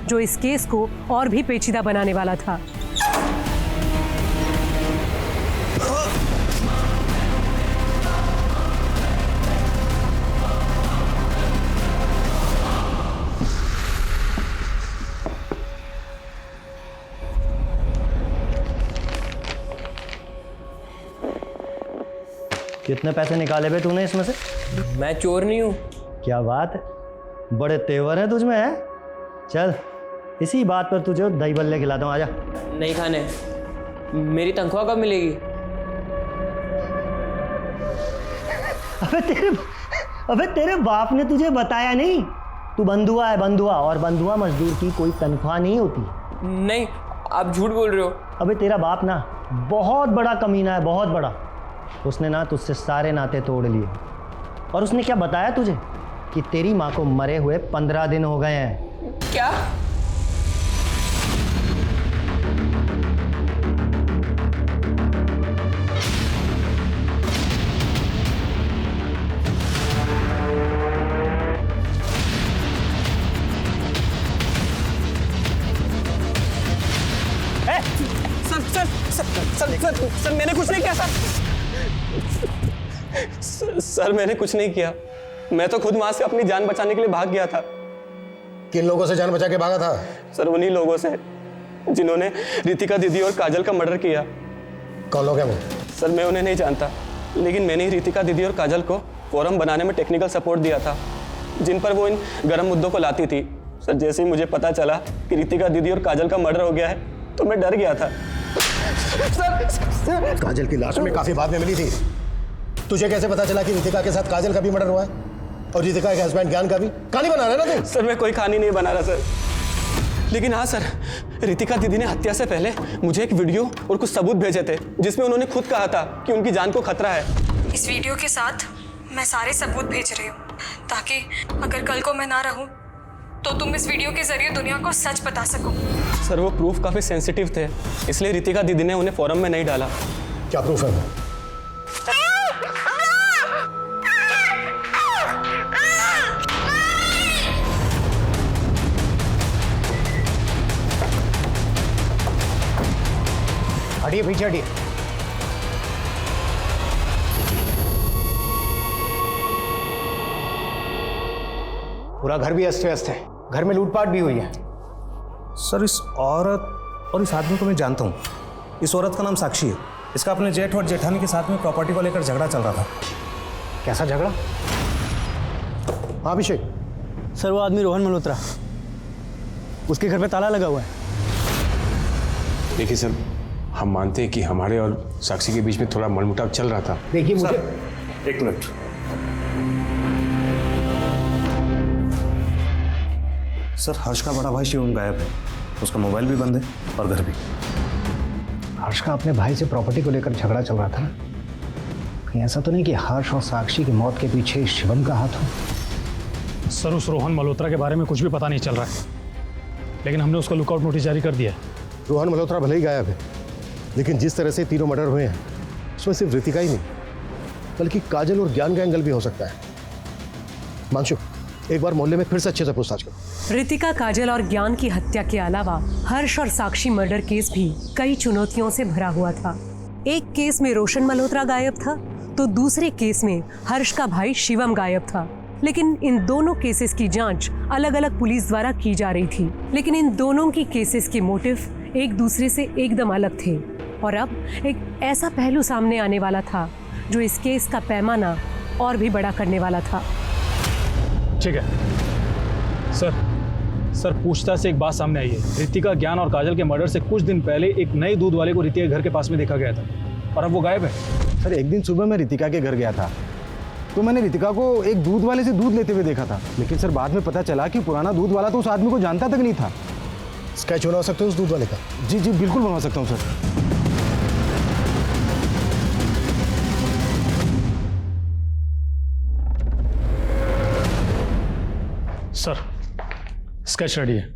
जो इस केस को और भी पेचीदा बनाने वाला था। कितने पैसे निकाले बे तूने इसमें से? मैं चोर नहीं हूँ। क्या बात है, बड़े तेवर हैं तुझमें है। चल इसी बात पर तुझे दही बल्ले खिलाता हूँ, आजा। नहीं खाने। मेरी तनख्वाह कब मिलेगी? अबे तेरे बाप ने तुझे बताया नहीं? तू बंधुआ है, बंधुआ, और बंधुआ मजदूर की कोई तनख्वाह नहीं होती। नहीं, आप झूठ बोल रहे हो। अबे तेरा बाप ना बहुत बड़ा कमीना है, बहुत बड़ा। उसने ना तुझसे सारे नाते तोड़ लिए, और उसने क्या बताया तुझे कि तेरी माँ को मरे हुए 15 दिन हो गए हैं। क्या? सर मैंने कुछ नहीं किया सर मैंने कुछ नहीं किया। मैं तो खुद वहां से अपनी जान बचाने के लिए भाग गया था। किन लोगों से जान बचा के भागा था? सर उन्हीं लोगों से जिन्होंने रितिका दीदी और काजल का मर्डर किया। कौन लोग हैं वो? सर मैं उन्हें नहीं जानता, लेकिन मैंने ही रितिका दीदी और काजल को फोरम बनाने में टेक्निकल सपोर्ट दिया था, जिन पर वो इन गर्म मुद्दों को लाती थी। सर जैसे ही मुझे पता चला कि रितिका दीदी और काजल का मर्डर हो गया है तो मैं डर गया था। काजल की लाश में काफी बाद में मिली थी। तुझे कैसे पता चला कि रितिका के साथ काजल का भी मर्डर हुआ है और रितिका के हस्बैंड ज्ञान का भी? कहानी बना रहा है ना तू? सर मैं कोई कहानी नहीं बना रहा सर, लेकिन हाँ सर, रितिका दीदी ने हत्या से पहले मुझे एक वीडियो और कुछ सबूत भेजे थे जिसमें उन्होंने खुद कहा था कि उनकी जान को खतरा है। इस वीडियो के साथ मैं सारे सबूत भेज रही हूँ ताकि अगर कल को मैं ना रहूँ तो तुम इस वीडियो के जरिए दुनिया को सच बता सको। सर वो प्रूफ काफी सेंसिटिव थे, इसलिए रितिका दीदी ने उन्हें फोरम में नहीं डाला। क्या प्रूफ है? हटिए पीछे हटिए। पूरा घर भी अस्त व्यस्त है, घर में लूटपाट भी हुई है। सर इस औरत और इस आदमी को मैं जानता हूँ। इस औरत का नाम साक्षी है। इसका अपने जेठ और जेठानी के साथ में प्रॉपर्टी को लेकर झगड़ा चल रहा था। कैसा झगड़ा? हाँ अभिषेक। सर वो आदमी रोहन मल्होत्रा, उसके घर पे ताला लगा हुआ है। देखिए सर, हम मानते हैं कि हमारे और साक्षी के बीच में थोड़ा मनमुटाव चल रहा था। देखिए मुझे एक मिनट। सर हर्ष का बड़ा भाई शिवम गायब है, उसका मोबाइल भी बंद है और घर भी। हर्ष का अपने भाई से प्रॉपर्टी को लेकर झगड़ा चल रहा था ना? कहीं ऐसा तो नहीं कि हर्ष और साक्षी की मौत के पीछे शिवम का हाथ हो? सर उस रोहन मल्होत्रा के बारे में कुछ भी पता नहीं चल रहा है, लेकिन हमने उसका लुकआउट नोटिस जारी कर दिया है। रोहन मल्होत्रा भले ही गायब है, लेकिन जिस तरह से तीनों मर्डर हुए हैं उसमें सिर्फ रितिका ही नहीं बल्कि काजल और ज्ञान का एंगल भी हो सकता है। मानशु, एक बार मोहल्ले में फिर से अच्छे से पूछताछ करो। रितिका, काजल और ज्ञान की हत्या के अलावा हर्ष और साक्षी मर्डर केस भी कई चुनौतियों से भरा हुआ था। एक केस में रोशन मल्होत्रा गायब था, तो दूसरे केस में हर्ष का भाई शिवम गायब था। लेकिन इन दोनों केसेस की जांच अलग अलग पुलिस द्वारा की जा रही थी, लेकिन इन दोनों की केसेस के मोटिव एक दूसरे से एकदम अलग थे। और अब एक ऐसा पहलू सामने आने वाला था जो इस केस का पैमाना और भी बड़ा करने वाला था। ठीक है सर, पूछताछ से एक बात सामने आई है। रितिका, ज्ञान और काजल के मर्डर से कुछ दिन पहले एक नए दूध वाले को रितिका के घर के पास में देखा गया था और अब वो गायब है। सर एक दिन सुबह मैं रितिका के घर गया था, तो मैंने रितिका को एक दूध वाले से दूध लेते हुए देखा था। लेकिन सर बाद में पता चला कि पुराना दूध वाला तो उस आदमी को जानता तक नहीं था। स्केच बनवा सकते हो उस दूध वाले का? जी जी बिल्कुल बनवा सकता हूँ सर। सर स्केच रेडी है।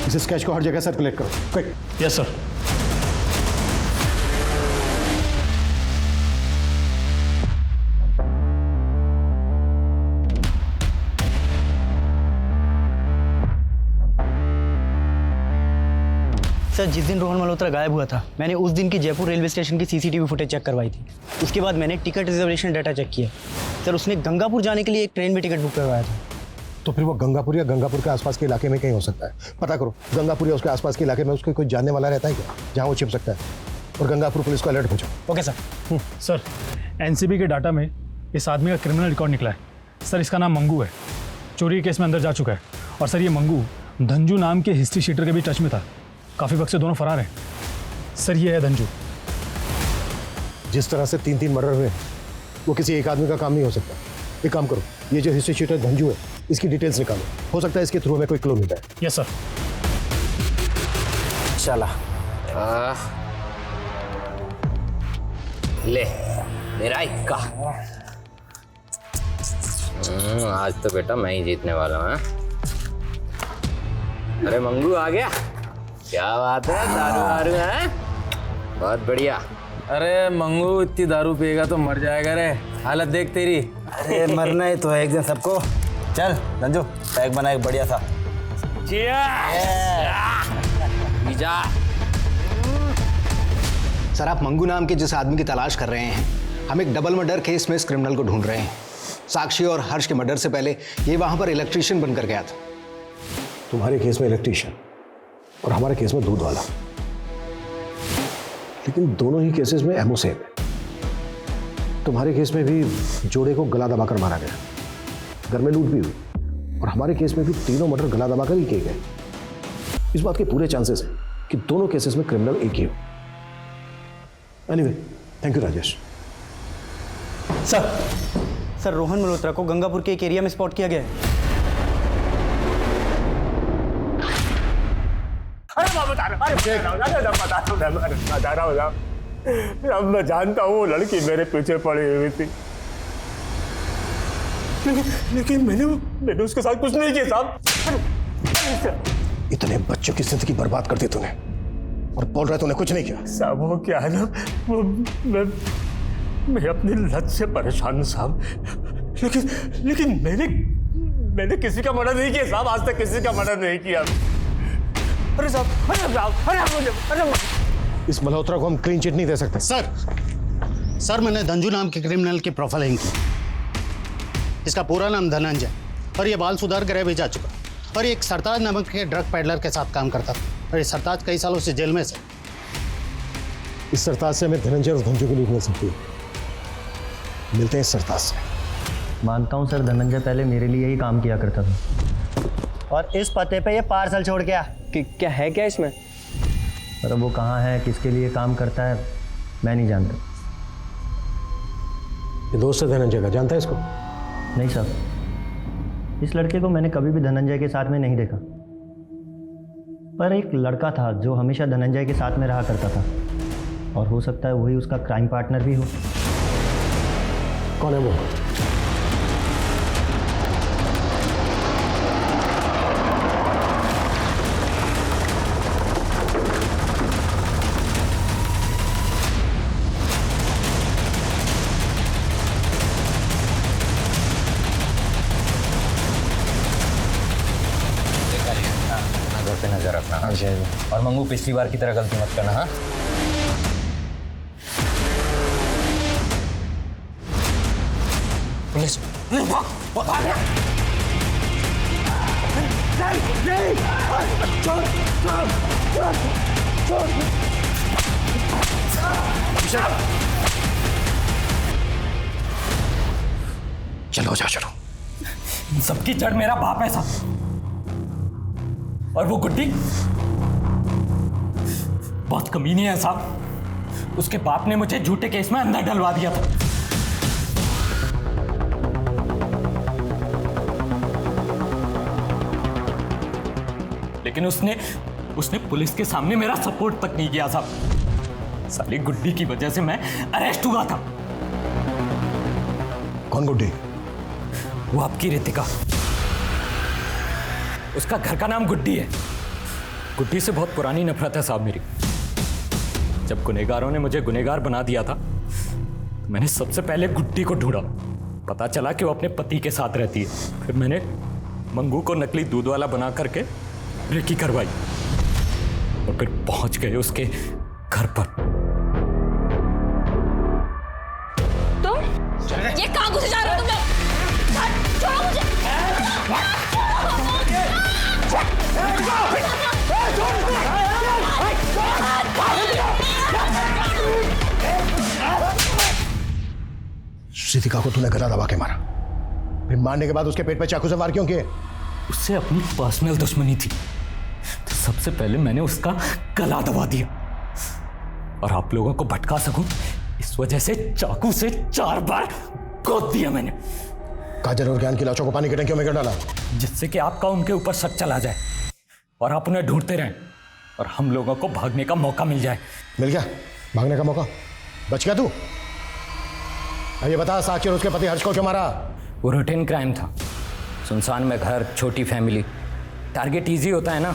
इस स्केच को हर जगह सर्कुलेट करो, क्विक। Yes sir. सर जिस दिन रोहन मल्होत्रा गायब हुआ था, मैंने उस दिन की जयपुर रेलवे स्टेशन की सीसीटीवी फुटेज चेक करवाई थी। उसके बाद मैंने टिकट रिजर्वेशन डाटा चेक किया। सर उसने गंगापुर जाने के लिए एक ट्रेन में टिकट बुक करवाया था। तो फिर वो गंगापुर या गंगापुर के आसपास के इलाके में कहीं हो सकता है। पता करो गंगापुर या उसके आसपास के इलाके में उसके कोई जानने वाला रहता है क्या, जहाँ वो छिप सकता है? और गंगापुर पुलिस को अलर्ट पहुँचाओ। Okay sir. सर एनसीबी के डाटा में इस आदमी का क्रिमिनल रिकॉर्ड निकला है। सर इसका नाम मंगू है, चोरी के केस में अंदर जा चुका है। और सर ये मंगू धंजू नाम के हिस्ट्री शीटर के भी टच में था। काफ़ी वक्त से दोनों फरार हैं। सर ये है धंजू। जिस तरह से 3 मर्डर हुए वो किसी एक आदमी का काम नहीं हो सकता। एक काम करो, ये जो हिस्ट्री शीटर धंजू है इसकी डिटेल्स निकालो, हो सकता है इसके थ्रू में कोई क्लू मिलता है। Yes sir. चला ले मेरा इक्का। आज तो बेटा मैं ही जीतने वाला हूँ। अरे मंगू आ गया, क्या बात है? दारू वारू है? बहुत बढ़िया। अरे मंगू इतनी दारू पिएगा तो मर जाएगा रे, हालत देख तेरी। अरे मरना ही तो है एक दिन सबको। चल धंजू पैक बना एक बढ़िया सा। सर आप मंगू नाम के जिस आदमी की तलाश कर रहे हैं, हम एक डबल मर्डर केस में इस क्रिमिनल को ढूंढ रहे हैं। साक्षी और हर्ष के मर्डर से पहले ये वहां पर इलेक्ट्रीशियन बनकर गया था। तुम्हारे केस में इलेक्ट्रीशियन और हमारे केस में दूध वाला, लेकिन दोनों ही केसेस में एमओ सेम है। तुम्हारे केस में भी जोड़े को गला दबाकर मारा गया, घर में लूट भी हुई, और हमारे केस में भी तीनों मर्डर गला दबाकर ही किए गए। इस बात के पूरे चांसेस हैं कि दोनों केसेस में क्रिमिनल एक ही हो। Anyway, thank you Rajesh. Sir Rohan Malhotra को गंगापुर के एक एरिया में स्पॉट किया गया है। अब मैं जानता हूँ वो लड़की मेरे पीछे पड़ी हुई थी, लेकिन मैंने उसके साथ कुछ नहीं किया साहब। इतने बच्चों की जिंदगी बर्बाद कर दी तूने और बोल रहा तूने कुछ नहीं किया। साहब वो क्या है ना, वो मैं अपनी लत से परेशान हूँ साहब, लेकिन मैंने किसी का मर्डर नहीं किया साहब। आज तक किसी का मर्डर नहीं किया। अरे साहब, अरे इस मल्होत्रा को हम क्लीन चिट नहीं दे सकते। सर मैंने धंजू नाम के क्रिमिनल की प्रोफाइलिंग की। इसका पूरा नाम धनंजय और ये बाल सुधार गृह भी जा चुका और ये एक सरताज नामक के ड्रग पैडलर के साथ काम करता था और ये सरताज कई सालों से जेल में से। इस सरताज से हमें धनंजय और धंजू की लीड मिल सकती है। मिलते हैं इस सरताज से। मानता हूँ सर, धनंजय पहले मेरे लिए ही काम किया करता था और इस पते पे ये पार्सल छोड़ गया। क्या है क्या इसमें? पर वो कहाँ है, किसके लिए काम करता है, मैं नहीं जानता। ये दोस्त है धनंजय का, जानता है इसको? नहीं साहब, इस लड़के को मैंने कभी भी धनंजय के साथ में नहीं देखा। पर एक लड़का था जो हमेशा धनंजय के साथ में रहा करता था और हो सकता है वही उसका क्राइम पार्टनर भी हो। कौन है वो? घर पे नजर रखना। और मंगू, पिछली बार की तरह गलती मत करना। हाँ, पुलिस चलो जा चलो। सबकी जड़ मेरा बाप है साहब, और वो गुड्डी बहुत कमीनी है साहब। उसके बाप ने मुझे झूठे केस में अंदर डलवा दिया था। लेकिन उसने पुलिस के सामने मेरा सपोर्ट तक नहीं किया साहब। साली गुड्डी की वजह से मैं अरेस्ट हुआ था। कौन गुड्डी? वो आपकी रितिका। उसका घर का नाम गुड्डी है। गुड्डी से बहुत पुरानी नफरत है साहब मेरी। जब गुनहगारों ने मुझे गुनहगार बना दिया था, मैंने सबसे पहले गुड्डी को ढूंढा। पता चला कि वो अपने पति के साथ रहती है। फिर मैंने मंगू को नकली दूध वाला बना करके रेकी करवाई और फिर पहुंच गए उसके घर पर। तुम ये कहां घुसे जा रहे हो तुम लोग? छोड़ो मुझे। रितिका को तूने गला दबा के मारा, फिर मारने के बाद उसके पेट पे चाकू से वार क्यों किए? उससे अपनी पर्सनल दुश्मनी थी, तो सबसे पहले मैंने उसका गला दबा दिया और आप लोगों को भटका सकूं इस वजह से चाकू से 4 बार गोद दिया मैंने। काजल और ज्ञान की लाशों को पानी की टंकियों में कर डाला, जिससे कि आपका उनके ऊपर शक चला जाए और आप उन्हें ढूंढते रहें और हम लोगों को भागने का मौका मिल जाए। मिल गया भागने का मौका? बच गया तू? अब ये बता, साक्षी और उसके पति हर्ष को क्यों मारा? वो रूटीन क्राइम था। सुनसान में घर, छोटी फैमिली, टारगेट इजी होता है ना।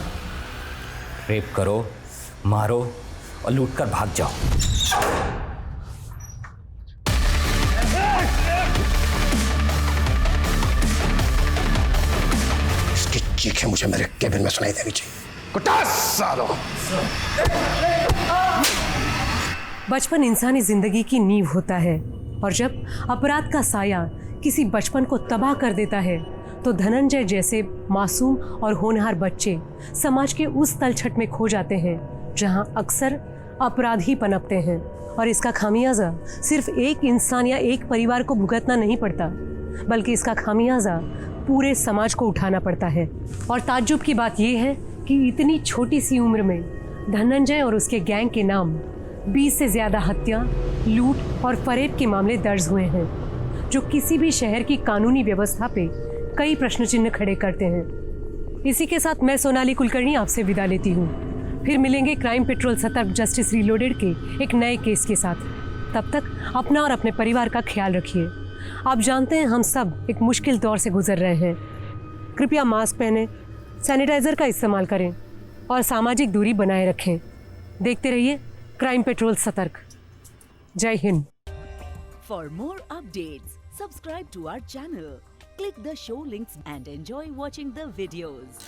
रेप करो, मारो और लूट कर भाग जाओ। इसकी चीखें मुझे मेरे केबिन में सुनाई देनी चाहिए। कुत्ता सालो! बचपन इंसानी जिंदगी की नींव होता है और जब अपराध का साया किसी बचपन को तबाह कर देता है तो धनंजय जैसे मासूम और होनहार बच्चे समाज के उस तलछट में खो जाते हैं जहां अक्सर अपराध ही पनपते हैं। और इसका खामियाजा सिर्फ एक इंसान या एक परिवार को भुगतना नहीं पड़ता, बल्कि इसका खामियाजा पूरे समाज को उठाना पड़ता है। और ताज्जुब की बात यह है कि इतनी छोटी सी उम्र में धनंजय और उसके गैंग के नाम 20 से ज़्यादा हत्या, लूट और फरेब के मामले दर्ज हुए हैं, जो किसी भी शहर की कानूनी व्यवस्था पे कई प्रश्न चिन्ह खड़े करते हैं। इसी के साथ मैं सोनाली कुलकर्णी आपसे विदा लेती हूँ। फिर मिलेंगे क्राइम पेट्रोल सतर्क जस्टिस रीलोडेड के एक नए केस के साथ। तब तक अपना और अपने परिवार का ख्याल रखिए। आप जानते हैं हम सब एक मुश्किल दौर से गुजर रहे हैं। कृपया मास्क पहनें, सैनिटाइजर का इस्तेमाल करें और सामाजिक दूरी बनाए रखें। देखते रहिए क्राइम पेट्रोल सतर्क। जय Hind. For more updates, subscribe to our channel, click the show links and enjoy watching the videos.